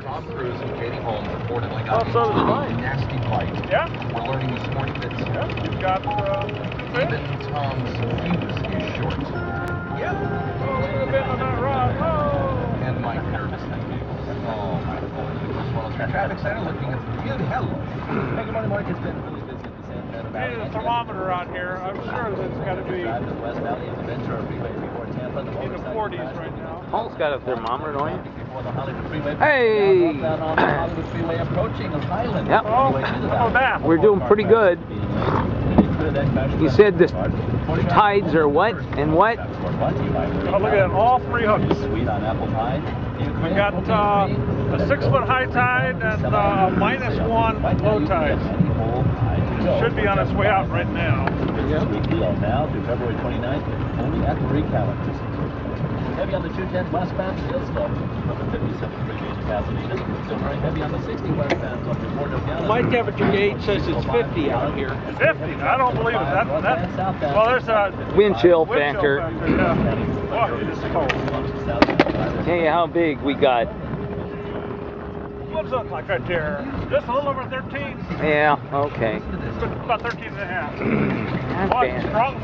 Tom Cruise and Katie Holmes reportedly got Oh, so does mine. a nasty fight. Yeah. We're learning this morning that You've got even Tom's fuse is short. Yeah. Oh, look at the bend on that rod. Oh. And Mike nervously. Oh my God. As well as the traffic center looking at the good hello. Hey, good morning, Mark. It's been really busy at the San Fernando Valley. Need a thermometer on here. I'm sure that it's got to be Drive to the West Valley of the Ventura Freeway before Tampa. in the 40s right now. Paul's got a thermometer, don't you? Before the Hollywood Freeway. Hey! Northbound on the Hollywood Freeway approaching the Highland. Yep. Oh, how about that? We're doing pretty good. You said the tides are what and what? Oh, look at that, all three hooks. Sweet on apple pie. We got a 6-foot high tide and -1 low tide. Should be on its way out right now. Now through February 29th, only at the recalendars. Heavy on the 210 westbound, still slow. Over 57 gauge Pasadena. Still very heavy on the 60 westbound up to Fort O'Gallon. My temperature gauge says it's 50 out here. 50? I don't believe it. Well, there's a Wind chill factor. Yeah. Oh, it's cold. Tell you how big we got. What does it look like right there? Just a little over 13. Yeah, okay. About 13 and a half. Not Oh, bad. strong.